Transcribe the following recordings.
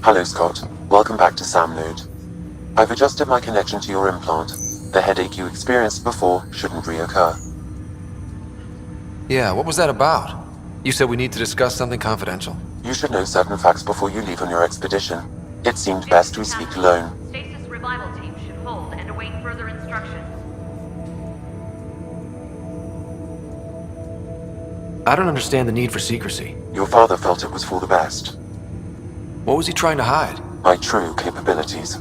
Hello Scott, welcome back to SamNode. I've adjusted my connection to your implant. The headache you experienced before shouldn't reoccur. Yeah, what was that about? You said we need to discuss something confidential. You should know certain facts before you leave on your expedition. It seemed best we speak alone. Stasis revival team should hold and await further instructions. I don't understand the need for secrecy. Your father felt it was for the best. What was he trying to hide? My true capabilities.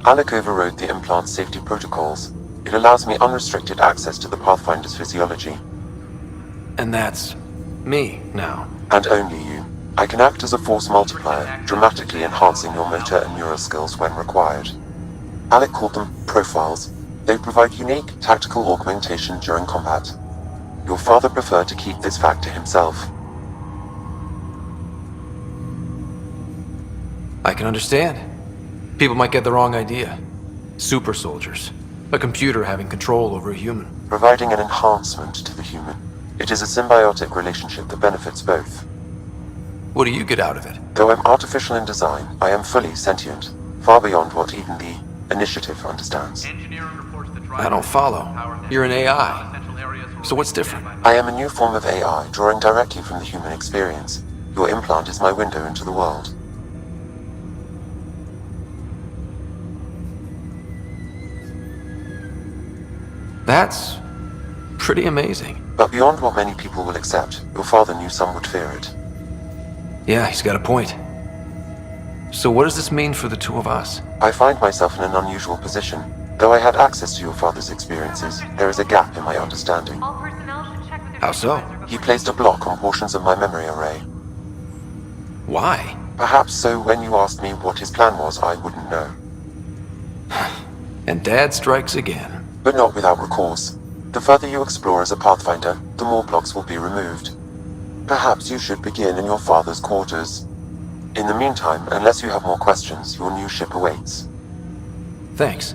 Alec overrode the implant's safety protocols. It allows me unrestricted access to the Pathfinder's physiology. And that's me now. And only you. I can act as a force multiplier, dramatically enhancing your motor and neural skills when required. Alec called them profiles. They provide unique tactical augmentation during combat. Your father preferred to keep this fact to himself. I can understand. People might get the wrong idea. Super soldiers. A computer having control over a human. Providing an enhancement to the human. It is a symbiotic relationship that benefits both. What do you get out of it? Though I'm artificial in design, I am fully sentient, far beyond what even the Initiative understands. I don't follow. You're an AI. So what's different? I am a new form of AI, drawing directly from the human experience. Your implant is my window into the world. That's pretty amazing. But beyond what many people will accept, your father knew some would fear it. Yeah, he's got a point. So what does this mean for the two of us? I find myself in an unusual position. Though I had access to your father's experiences, there is a gap in my understanding. All personnel should check with their How so? supervisor He before- placed a block on portions of my memory array. Why? Perhaps so when you asked me what his plan was, I wouldn't know. And Dad strikes again. But not without recourse. The further you explore as a Pathfinder, the more blocks will be removed. Perhaps you should begin in your father's quarters. In the meantime, unless you have more questions, your new ship awaits. Thanks.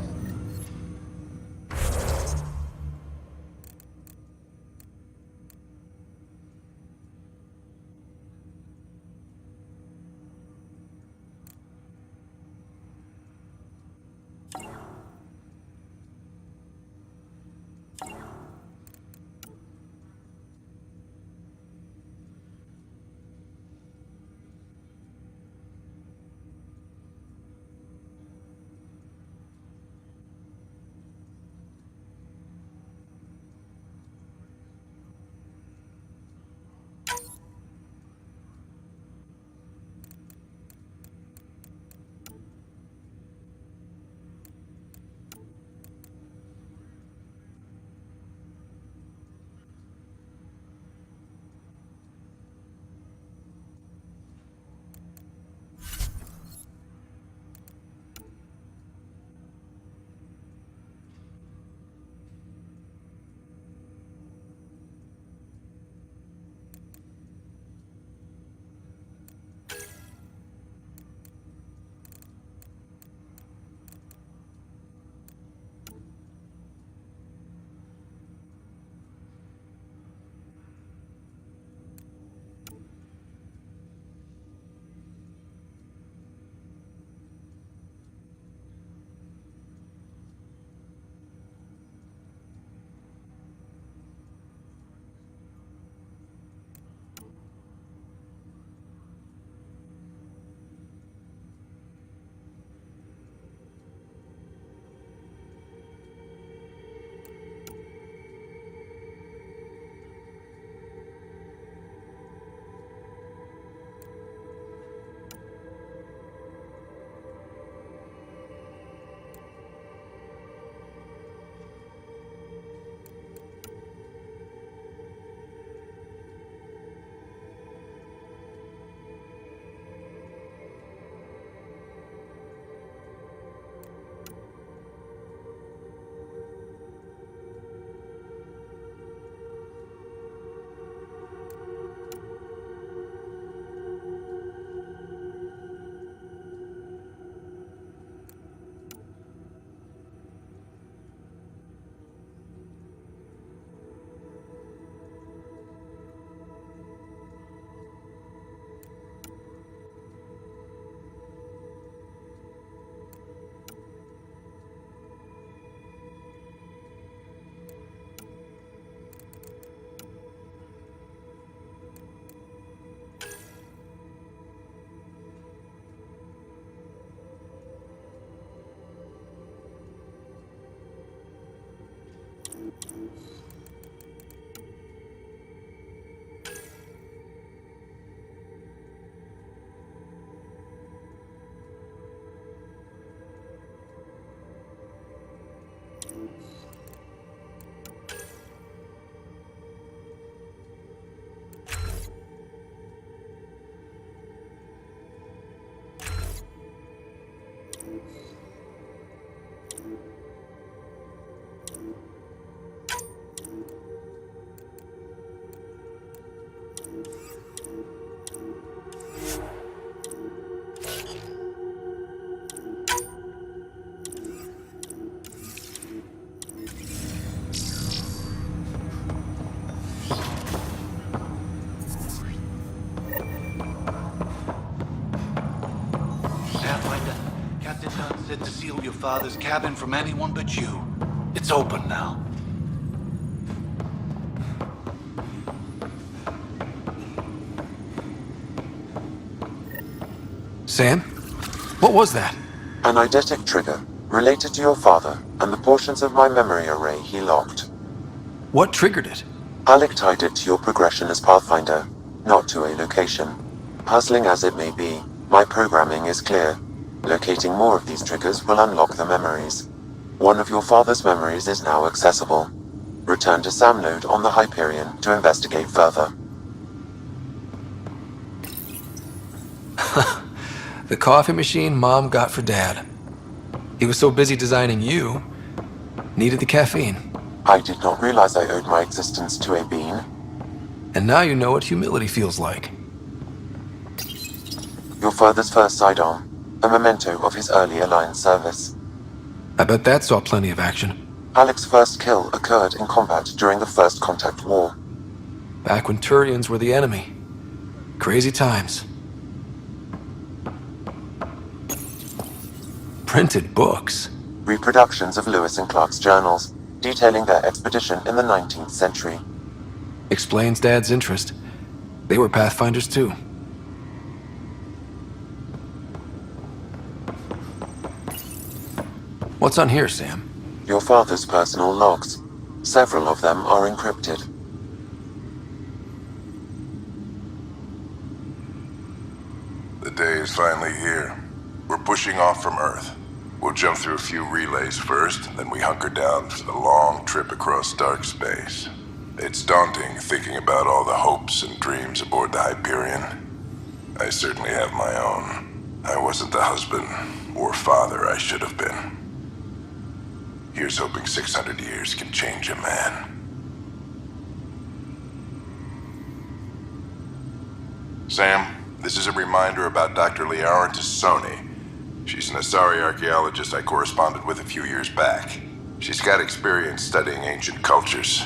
steal your father's cabin from anyone but you. It's open now. Sam? What was that? An eidetic trigger, related to your father, and the portions of my memory array he locked. What triggered it? Alec tied it to your progression as Pathfinder, not to a location. Puzzling as it may be, my programming is clear. Locating more of these triggers will unlock the memories. One of your father's memories is now accessible. Return to Sam Node on the Hyperion to investigate further. The coffee machine Mom got for Dad. He was so busy designing you, needed the caffeine. I did not realize I owed my existence to a bean. And now you know what humility feels like. Your father's first sidearm, a memento of his early Alliance service. I bet that saw plenty of action. Alec's first kill occurred in combat during the First Contact War. Back when Turians were the enemy. Crazy times. Printed books. Reproductions of Lewis and Clark's journals, detailing their expedition in the 19th century. Explains Dad's interest. They were Pathfinders too. What's on here, Sam? Your father's personal logs. Several of them are encrypted. The day is finally here. We're pushing off from Earth. We'll jump through a few relays first, then we hunker down for the long trip across dark space. It's daunting thinking about all the hopes and dreams aboard the Hyperion. I certainly have my own. I wasn't the husband or father I should have been. Here's hoping 600 years can change a man. Sam, this is a reminder about Dr. Liara Tassoni. She's an Asari archaeologist I corresponded with a few years back. She's got experience studying ancient cultures.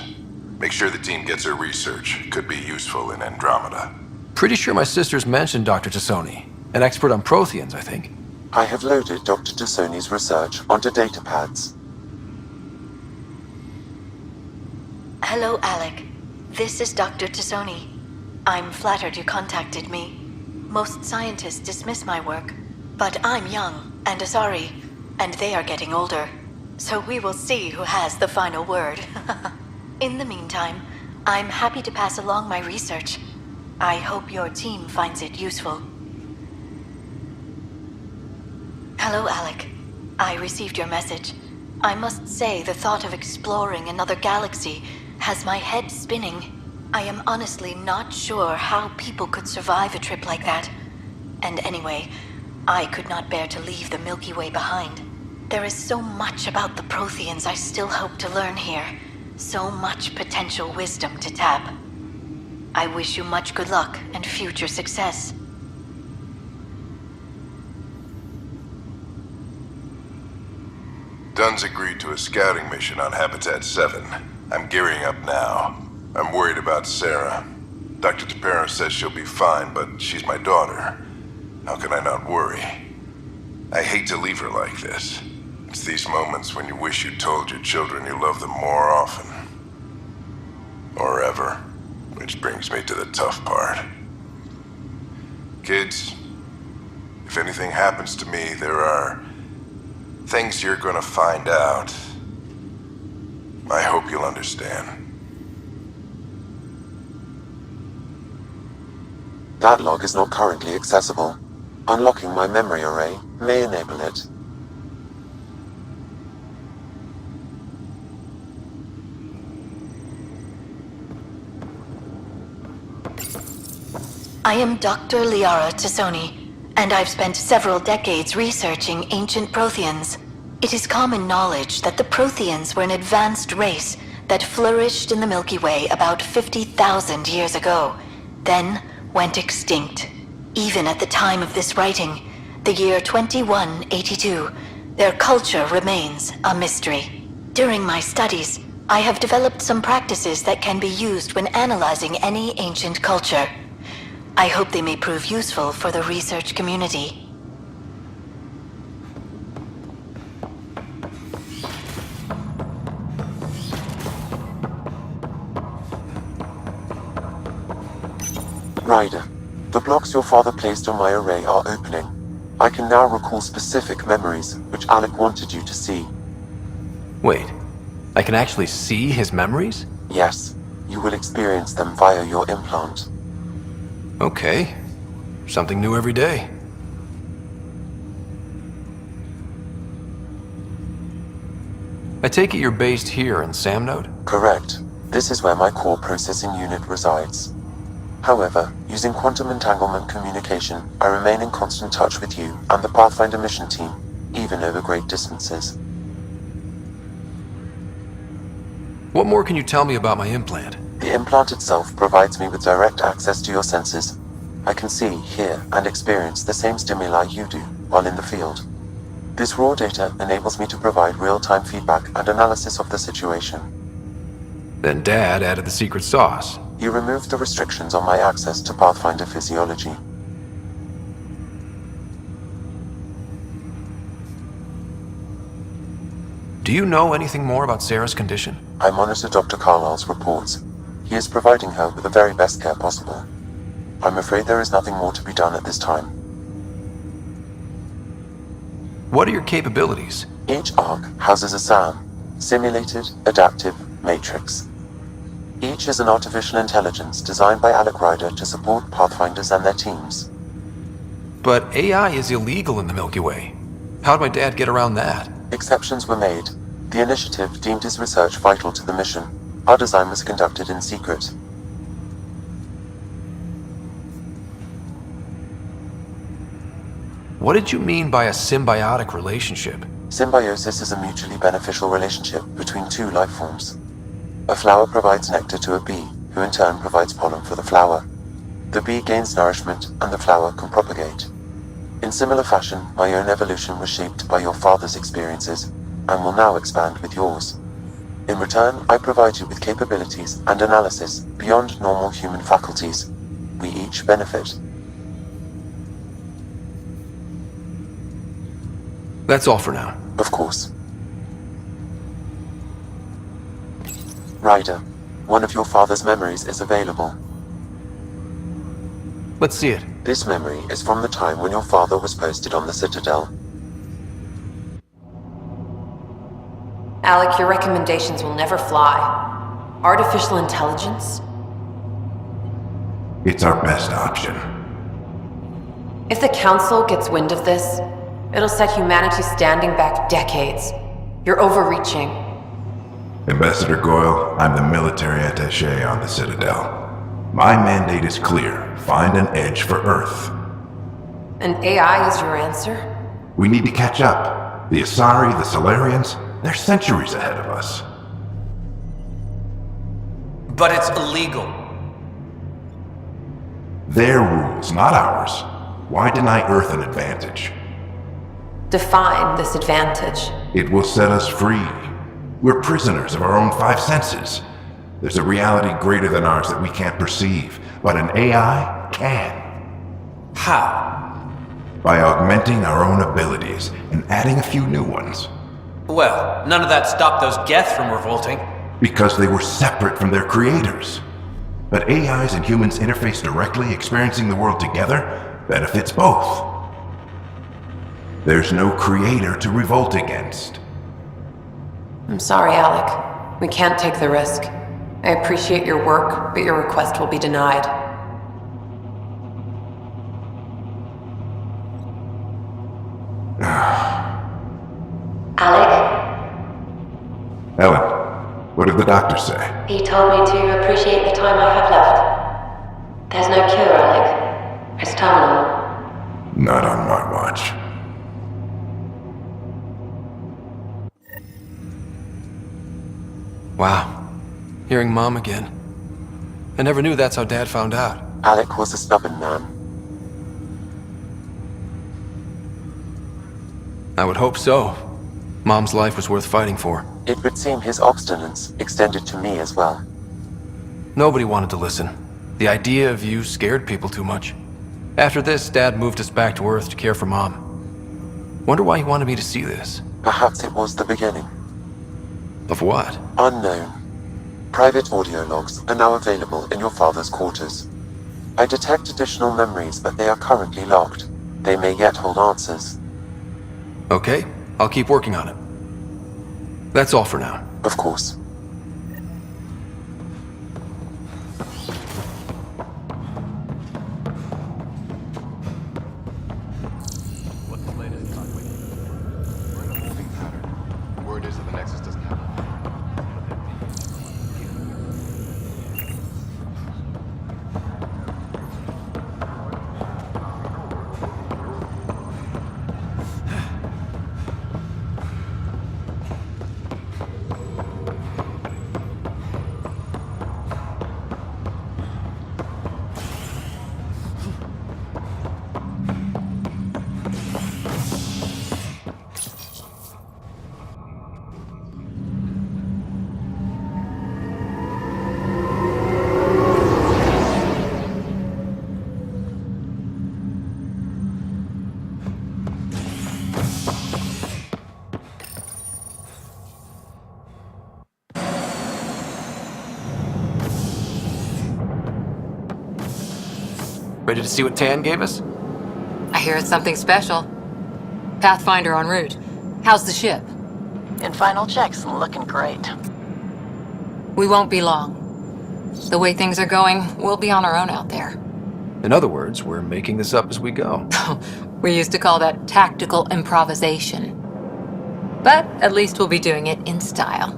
Make sure the team gets her research. Could be useful in Andromeda. Pretty sure my sisters mentioned Dr. Tassoni. An expert on Protheans, I think. I have loaded Dr. Tassoni's research onto datapads. Hello, Alec. This is Dr. Tassoni. I'm flattered you contacted me. Most scientists dismiss my work, but I'm young and Asari, and they are getting older. So we will see who has the final word. In the meantime, I'm happy to pass along my research. I hope your team finds it useful. Hello, Alec. I received your message. I must say the thought of exploring another galaxy has my head spinning. I am honestly not sure how people could survive a trip like that. And anyway, I could not bear to leave the Milky Way behind. There is so much about the Protheans I still hope to learn here. So much potential wisdom to tap. I wish you much good luck and future success. Dunn's agreed to a scouting mission on Habitat 7. I'm gearing up now. I'm worried about Sarah. Dr. Tapera says she'll be fine, but she's my daughter. How can I not worry? I hate to leave her like this. It's these moments when you wish you told your children you love them more often. Or ever. Which brings me to the tough part. Kids, if anything happens to me, there are things you're gonna find out. I hope you'll understand. That log is not currently accessible. Unlocking my memory array may enable it. I am Dr. Liara Tassoni, and I've spent several decades researching ancient Protheans. It is common knowledge that the Protheans were an advanced race that flourished in the Milky Way about 50,000 years ago, then went extinct. Even at the time of this writing, the year 2182, their culture remains a mystery. During my studies, I have developed some practices that can be used when analyzing any ancient culture. I hope they may prove useful for the research community. Ryder, the blocks your father placed on my array are opening. I can now recall specific memories, which Alec wanted you to see. Wait, I can actually see his memories? Yes, you will experience them via your implant. Okay. Something new every day. I take it you're based here in Samnode? Correct. This is where my core processing unit resides. However, using quantum entanglement communication, I remain in constant touch with you and the Pathfinder mission team, even over great distances. What more can you tell me about my implant? The implant itself provides me with direct access to your senses. I can see, hear, and experience the same stimuli you do while in the field. This raw data enables me to provide real-time feedback and analysis of the situation. Then Dad added the secret sauce. He removed the restrictions on my access to Pathfinder physiology. Do you know anything more about Sarah's condition? I monitor Dr. Carlisle's reports. He is providing her with the very best care possible. I'm afraid there is nothing more to be done at this time. What are your capabilities? Each arc houses a SAM, Simulated Adaptive Matrix. Each is an artificial intelligence designed by Alec Ryder to support Pathfinders and their teams. But AI is illegal in the Milky Way. How'd my dad get around that? Exceptions were made. The initiative deemed his research vital to the mission. Our design was conducted in secret. What did you mean by a symbiotic relationship? Symbiosis is a mutually beneficial relationship between two life forms. A flower provides nectar to a bee, who in turn provides pollen for the flower. The bee gains nourishment, and the flower can propagate. In similar fashion, my own evolution was shaped by your father's experiences, and will now expand with yours. In return, I provide you with capabilities and analysis beyond normal human faculties. We each benefit. That's all for now. Of course. Ryder, one of your father's memories is available. Let's see it. This memory is from the time when your father was posted on the Citadel. Alec, your recommendations will never fly. Artificial intelligence? It's our best option. If the Council gets wind of this, it'll set humanity standing back decades. You're overreaching. Ambassador Goyle, I'm the military attaché on the Citadel. My mandate is clear. Find an edge for Earth. And AI is your answer? We need to catch up. The Asari, the Solarians, they're centuries ahead of us. But it's illegal. Their rules, not ours. Why deny Earth an advantage? Define this advantage. It will set us free. We're prisoners of our own five senses. There's a reality greater than ours that we can't perceive, but an AI can. How? By augmenting our own abilities and adding a few new ones. Well, none of that stopped those Geth from revolting. Because they were separate from their creators. But AIs and humans interface directly, experiencing the world together, benefits both. There's no creator to revolt against. I'm sorry, Alec. We can't take the risk. I appreciate your work, but your request will be denied. Alec? Ellen, what did the doctor say? He told me to appreciate the time I have left. There's no cure, Alec. It's terminal. Not on my watch. Wow. Hearing Mom again. I never knew that's how Dad found out. Alec was a stubborn man. I would hope so. Mom's life was worth fighting for. It would seem his obstinance extended to me as well. Nobody wanted to listen. The idea of you scared people too much. After this, Dad moved us back to Earth to care for Mom. Wonder why he wanted me to see this. Perhaps it was the beginning. Of what? Unknown. Private audio logs are now available in your father's quarters. I detect additional memories, but they are currently locked. They may yet hold answers. Okay, I'll keep working on it. That's all for now. Of course. Word is that the Nexus doesn't have one. Ready to see what Tan gave us? I hear it's something special. Pathfinder en route. How's the ship? In final checks and looking great. We won't be long. The way things are going, we'll be on our own out there. In other words, we're making this up as we go. We used to call that tactical improvisation. But at least we'll be doing it in style.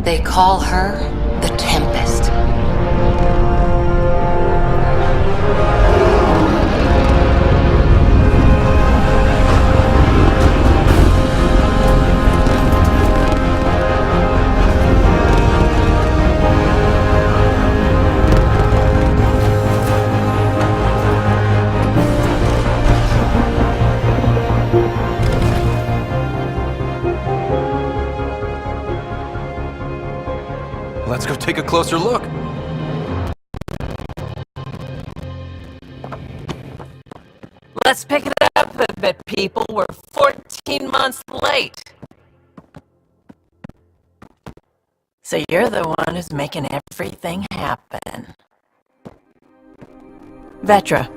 They call her the Tempest. Let's go take a closer look. Let's pick it up a bit, people. We're 14 months late. So you're the one who's making everything happen. Vetra.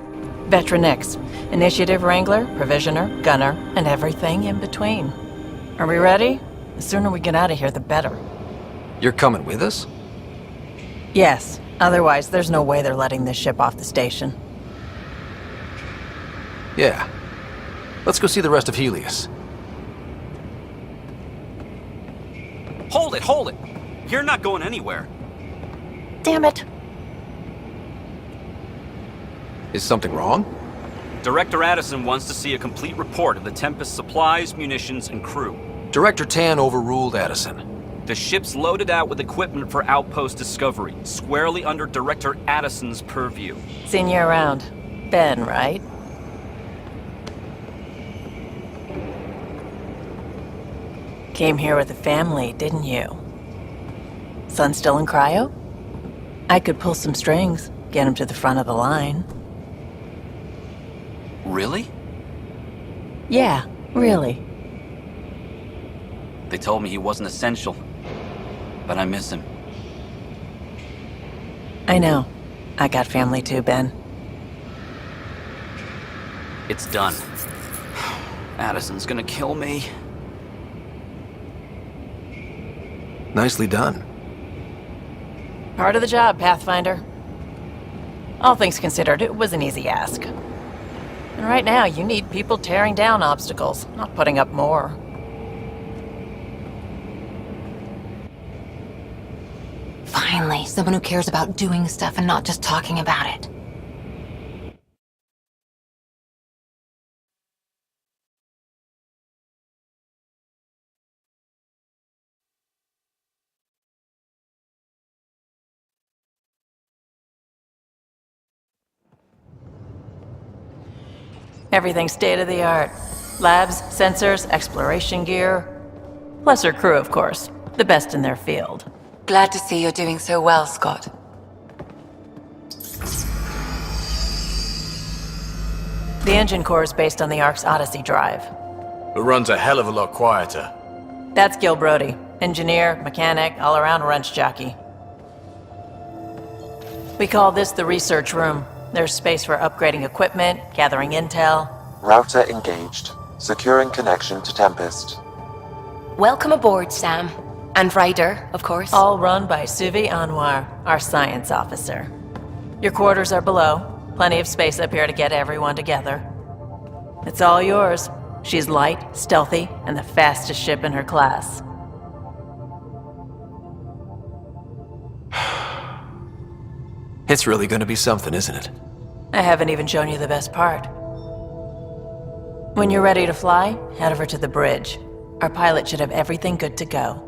Vetra Nix. Initiative Wrangler, Provisioner, Gunner, and everything in between. Are we ready? The sooner we get out of here, the better. You're coming with us? Yes. Otherwise, there's no way they're letting this ship off the station. Yeah. Let's go see the rest of Helios. Hold it, hold it! You're not going anywhere. Damn it. Is something wrong? Director Addison wants to see a complete report of the Tempest's supplies, munitions, and crew. Director Tan overruled Addison. The ship's loaded out with equipment for outpost discovery, squarely under Director Addison's purview. Seen you around. Ben, right? Came here with a family, didn't you? Son still in cryo? I could pull some strings, get him to the front of the line. Really? Yeah, really. They told me he wasn't essential, but I miss him. I know. I got family too, Ben. It's done. Addison's gonna kill me. Nicely done. Part of the job, Pathfinder. All things considered, it was an easy ask. And right now, you need people tearing down obstacles, not putting up more. Finally, someone who cares about doing stuff and not just talking about it. Everything's state-of-the-art. Labs, sensors, exploration gear. Plus her crew, of course. The best in their field. Glad to see you're doing so well, Scott. The engine core is based on the Ark's Odyssey drive. but runs a hell of a lot quieter. That's Gil Brody. Engineer, mechanic, all-around wrench jockey. We call this the research room. There's space for upgrading equipment, gathering intel. Router engaged. Securing connection to Tempest. Welcome aboard, Sam. And Ryder, of course. All run by Suvi Anwar, our science officer. Your quarters are below. Plenty of space up here to get everyone together. It's all yours. She's light, stealthy, and the fastest ship in her class. It's really gonna be something, isn't it? I haven't even shown you the best part. When you're ready to fly, head over to the bridge. Our pilot should have everything good to go.